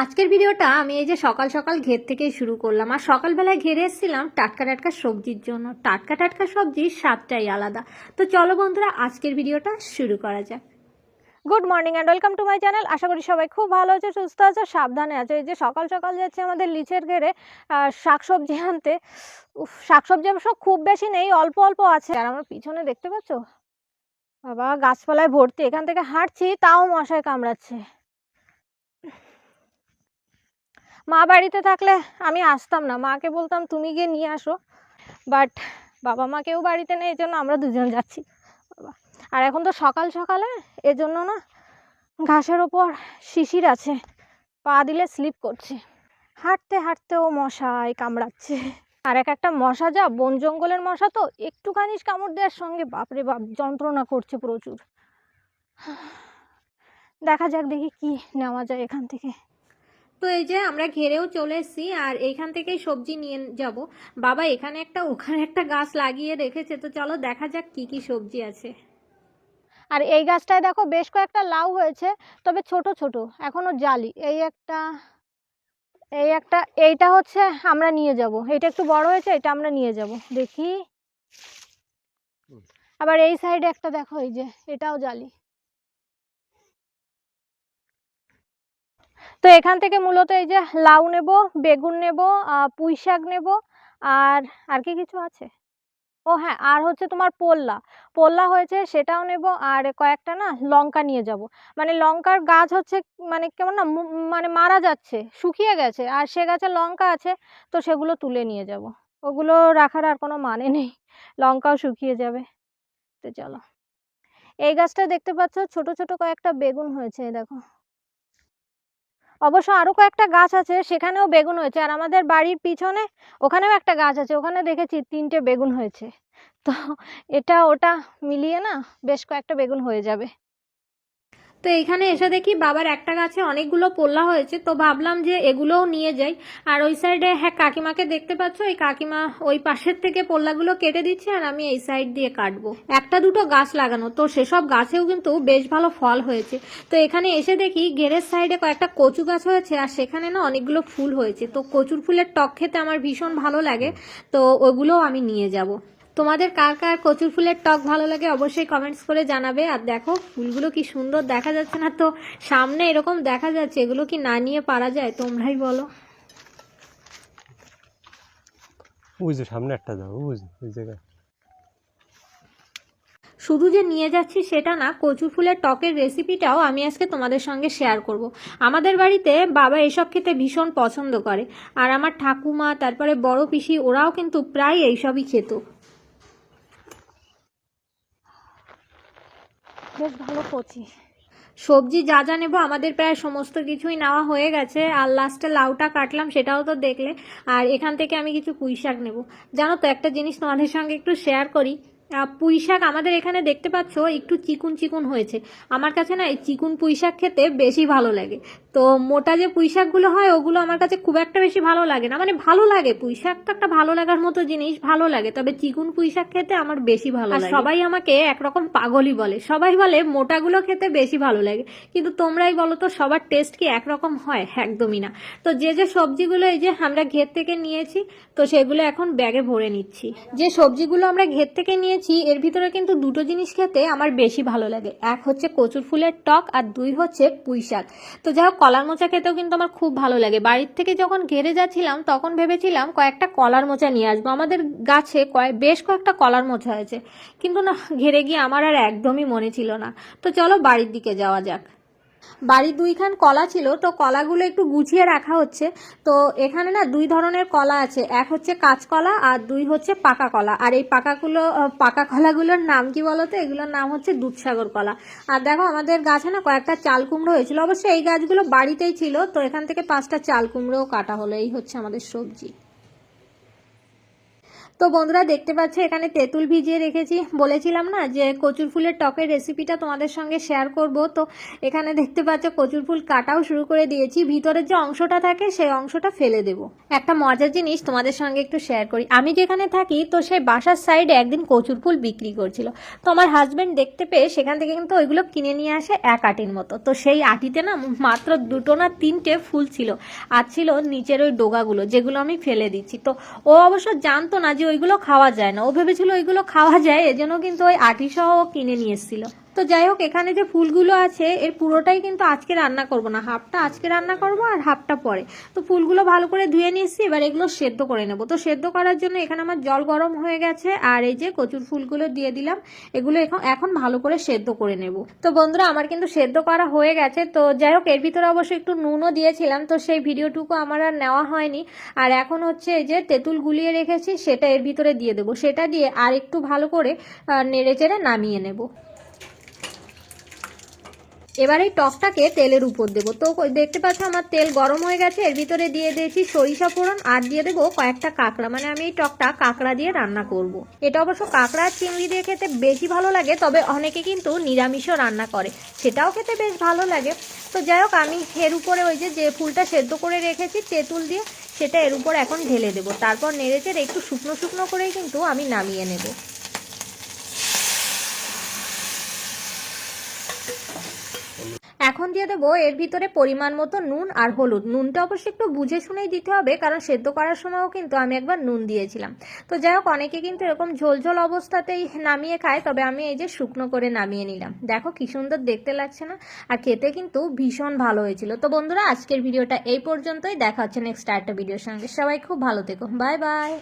আজকের ভিডিওটা আমি এই যে সকাল সকাল ঘের থেকেই শুরু করলাম। আর সকালবেলায় ঘেরে এসেছিলাম টাটকা টাটকা সবজির জন্য। টাটকা টাটকা সবজির স্বাদটাই আলাদা। তো চলো বন্ধুরা, আজকের ভিডিওটা শুরু করা যাক। Good morning and welcome to my channel. আশা করি সবাই খুব ভালো আছে, সুস্থ আছে, সাবধানে আছে। এই যে সকাল সকাল যাচ্ছে আমাদের লিচের ঘেরে শাকসবজি আনতে। শাকসবজি অবশ্য খুব বেশি নেই, অল্প অল্প আছে। আর আমার পিছনে দেখতে পাচ্ছ বাবা, গাছপালায় ভর্তি। এখান থেকে হাঁটছি তাও মশায় কামড়াচ্ছে। মা বাড়িতে থাকলে আমি আসতাম না, মাকে বলতাম তুমি গিয়ে নিয়ে আসো, বাট বাবা মা কেউ বাড়িতে নেই, এই জন্য আমরা দুজন যাচ্ছি। আর এখন তো সকাল সকালে এজন্য না ঘাসের ওপর শিশির আছে, পা দিলে স্লিপ করছে। হাঁটতে হাঁটতেও মশায় কামড়াচ্ছে। আর একটা মশা, যা বন জঙ্গলের মশা, তো একটুখানি কামড় দেওয়ার সঙ্গে বাপরে বাপ যন্ত্রণা করছে প্রচুর। দেখা যাক, দেখি কি নেওয়া যায় এখান থেকে। তো এই যে আমরা ঘেরেও চলে এসেছি, আর এইখান থেকেই সবজি নিয়ে যাব। বাবা এখানে একটা ওখানে একটা গাছ লাগিয়ে রেখেছে, তো চলো দেখা যাক কি কি সবজি আছে। আর এই গাছটায় দেখো বেশ কয়েকটা লাউ হয়েছে, তবে ছোট ছোট, এখনো জালি। এইটা হচ্ছে আমরা নিয়ে যাব। এটা একটু বড় হয়েছে, এটা আমরা নিয়ে যাব, দেখি। আবার এই সাইডে একটা দেখো, এই যে এটাও জালি। তো এখান থেকে মূলত এই যে লাউ নেব, বেগুন নেব, পুঁই শাক নেব, আর আর কি কিছু আছে, ও হ্যাঁ, আর হচ্ছে তোমার পোল্লা হয়েছে, সেটাও নেব। আর কয়েকটা না লঙ্কা নিয়ে যাব। মানে লঙ্কার গাছ হচ্ছে, মানে কেমন না, মানে মারা যাচ্ছে, শুকিয়ে গেছে, আর সে গাছে লঙ্কা আছে, তো সেগুলো তুলে নিয়ে যাব। ওগুলো রাখার আর কোনো মানে নেই, লঙ্কাও শুকিয়ে যাবে। তো চলো, এই গাছটা দেখতে পাচ্ছ ছোট ছোট কয়েকটা বেগুন হয়েছে, দেখো। অবশ্য আরো কয়েকটা গাছ আছে, সেখানেও বেগুন হয়েছে। আর আমাদের বাড়ির পিছনে ওখানেও একটা গাছ আছে, ওখানে দেখেছি 3টে বেগুন হয়েছে। তো এটা ওটা মিলিয়ে না বেশ কয়েকটা বেগুন হয়ে যাবে। তো এখানে এসে দেখি বাবার একটা গাছে অনেকগুলো পোল্লা হয়েছে, তো ভাবলাম যে এগুলোও নিয়ে যাই। আর ওই সাইডে হ্যাঁ কাকিমাকে দেখতে পাচ্ছ, এই কাকিমা ওই পাশের থেকে পোল্লাগুলো কেটে দিচ্ছে, আর আমি এই সাইড দিয়ে কাটবো। একটা দুটো গাছ লাগানো, তো সেসব গাছেও কিন্তু বেশ ভালো ফল হয়েছে। তো এখানে এসে দেখি ঘেরের সাইডে কয়েকটা কচু গাছ হয়েছে, আর সেখানে না অনেকগুলো ফুল হয়েছে। তো কচুর ফুলের টক খেতে আমার ভীষণ ভালো লাগে, তো ওগুলোও আমি নিয়ে যাব। তোমাদের কার কার কচুর ফুলের টক ভালো লাগে অবশ্যই কমেন্টস করে জানাবে। আর দেখো ফুলগুলো কি সুন্দর দেখা যাচ্ছে না, তো সামনে এরকম দেখা যাচ্ছে, এগুলো কি না নিয়ে পারা যায় তোমরাই বলো। ওই যে সামনে একটা দাও, ওই জায়গায়। শুধু যে নিয়ে যাচ্ছি সেটা না, কচু ফুলের টকের রেসিপিটাও আমি আজকে তোমাদের সঙ্গে শেয়ার করব। আমাদের বাড়িতে বাবা এসব খেতে ভীষণ পছন্দ করে, আর আমার ঠাকুমা, তারপরে বড় পিসি, ওরাও কিন্তু প্রায় এইসবই খেত। বেশ ভালো কচি। সবজি যা যা নেবো আমাদের প্রায় সমস্ত কিছুই নেওয়া হয়ে গেছে, আর লাস্টে লাউটা কাটলাম, সেটাও তো দেখলে। আর এখান থেকে আমি কিছু পুঁই শাক নেবো। জানো তো একটা জিনিস তোমাদের সঙ্গে একটু শেয়ার করি। পুঁই শাক আমাদের এখানে দেখতে পাচ্ছ একটু চিকুন চিকুন হয়েছে। আমার কাছে না এই চিকুন পুঁই শাক খেতে বেশি ভালো লাগে। তো মোটা যে পুঁই শাকগুলো হয় ওগুলো আমার কাছে খুব একটা বেশি ভালো লাগে না। মানে ভালো লাগে, পুঁই শাক তো একটা ভালো লাগার মতো জিনিস, ভালো লাগে, তবে চিকুন পুঁই শাক খেতে আমার বেশি ভালো লাগে। সবাই আমাকে একরকম পাগলই বলে, সবাই বলে মোটাগুলো খেতে বেশি ভালো লাগে। কিন্তু তোমরাই বলো তো, সবার টেস্ট কি একরকম হয়? একদমই না। তো যে যে সবজিগুলো এই যে আমরা ঘের থেকে নিয়েছি, তো সেগুলো এখন ব্যাগে ভরে নিচ্ছি। যে সবজিগুলো আমরা ঘের থেকে নিয়েছি এর ভিতরে কিন্তু দুটো জিনিস খেতে আমার বেশি ভালো লাগে, এক হচ্ছে কচুর ফুলের টক, আর দুই হচ্ছে পুঁই শাক। তো যাই হোক, কলার মোচা খেতেও কিন্তু আমার খুব ভালো লাগে। বাড়ির থেকে যখন ঘেরে যাচ্ছিলাম তখন ভেবেছিলাম কয়েকটা কলার মোচা নিয়ে আসবো। আমাদের গাছে বেশ কয়েকটা কলার মোচা হয়েছে, কিন্তু না ঘেরে গিয়ে আমার আর একদমই মনে ছিল না। তো চলো বাড়ির দিকে যাওয়া যাক। বাড়ির 2খান কলা ছিল, তো কলাগুলো একটু গুছিয়ে রাখা হচ্ছে। তো এখানে না 2 ধরনের কলা আছে, এক হচ্ছে কাঁচকলা আর 2 হচ্ছে পাকা কলা। আর এই পাকা কলাগুলোর নাম কি বলতো? এগুলোর নাম হচ্ছে দুধসাগর কলা। আর দেখো আমাদের গাছে না কয়েকটা চাল কুমড়ো হয়েছিল, অবশ্যই এই গাছগুলো বাড়িতেই ছিল, তো এখান থেকে 5টা চাল কুমড়োও কাটা হলো। এই হচ্ছে আমাদের সবজি। তো বন্ধুরা দেখতে পাচ্ছ এখানে তেঁতুল ভিজিয়ে রেখেছি। বলেছিলাম না যে কচুর ফুলের টকের রেসিপিটা তোমাদের সঙ্গে শেয়ার করব। তো এখানে দেখতে পাচ্ছ কচুর ফুল কাটাও শুরু করে দিয়েছি। ভিতরের যে অংশটা থাকে সেই অংশটা ফেলে দেব। একটা মজার জিনিস তোমাদের সঙ্গে একটু শেয়ার করি। আমি যেখানে থাকি তো সেই বাসার সাইডে একদিন কচুর ফুল বিক্রি করছিল। তো আমার হাজব্যান্ড দেখতে পেয়ে সেখান থেকে কিন্তু ওইগুলো কিনে নিয়ে আসে এক আটির মতো। তো সেই আটিতে না মাত্র 2 না 3টে ফুল ছিল, আর ছিল নিচের ওই ডোগাগুলো যেগুলো আমি ফেলে দিচ্ছি। তো ও অবশ্য জানতো না যে ওইগুলো খাওয়া যায় না, ও ভেবেছিল ওইগুলো খাওয়া যায়, এজন্য কিন্তু ওই আটি সহ কিনে নিয়ে এসেছিল। তো যাই হোক, এখানে যে ফুলগুলো আছে এর পুরোটাই কিন্তু আজকে রান্না করব না, হাফটা আজকে রান্না করব আর হাফটা পরে। তো ফুলগুলো ভালো করে ধুয়ে নিয়েছি, এবার এগুলো সেদ্ধ করে নেব। তো সেদ্ধ করার জন্য এখানে আমার জল গরম হয়ে গেছে, আর এই যে কচুর ফুলগুলো দিয়ে দিলাম, এগুলো এখন ভালো করে সেদ্ধ করে নেব। তো বন্ধুরা আমার কিন্তু সেদ্ধ করা হয়ে গেছে। তো যাই হোক, এর ভিতরে অবশ্যই একটু নুনও দিয়েছিলাম, তো সেই ভিডিওটুকু আমার আর নেওয়া হয়নি। আর এখন হচ্ছে এই যে তেঁতুল গুলিয়ে রেখেছি সেটা এর ভিতরে দিয়ে দেবো, সেটা দিয়ে আর একটু ভালো করে নেড়ে চেড়ে নামিয়ে নেব। এবার এই টকটাকে তেলের উপর দেবো। তো দেখতে পাচ্ছ আমার তেল গরম হয়ে গেছে, এর ভিতরে দিয়ে দিয়েছি সরিষা ফোড়ন আর দিয়ে দেবো কয়েকটা কাঁকড়া। মানে আমি এই টকটা কাঁকড়া দিয়ে রান্না করব। এটা অবশ্য কাঁকড়া আর চিংড়ি দিয়ে খেতে বেশি ভালো লাগে, তবে অনেকে কিন্তু নিরামিষও রান্না করে, সেটাও খেতে বেশ ভালো লাগে। তো যাই হোক, আমি এর উপরে ওই যে ফুলটা সেদ্ধ করে রেখেছি তেঁতুল দিয়ে, সেটা এর উপর এখন ঢেলে দেবো। তারপর নেড়ে চেড়ে একটু শুকনো শুকনো করেই কিন্তু আমি নামিয়ে নেব। এখন দিয়ে দেবো এর ভিতরে পরিমাণ মতো নুন আর হলুদ। নুনটা অবশ্যই একটু বুঝে শুনেই দিতে হবে, কারণ সেদ্ধ করার সময়ও কিন্তু আমি একবার নুন দিয়েছিলাম। তো যাই হোক, অনেকে কিন্তু এরকম ঝোলঝোল অবস্থাতেই নামিয়ে খায়, তবে আমি এই যে শুকনো করে নামিয়ে নিলাম। দেখো কি সুন্দর দেখতে লাগছে না, আর খেতে কিন্তু ভীষণ ভালো হয়েছিল। তো বন্ধুরা আজকের ভিডিওটা এই পর্যন্তই, দেখা হচ্ছে নেক্সট একটা ভিডিওর সঙ্গে। সবাই খুব ভালো থেকো, বাই বাই।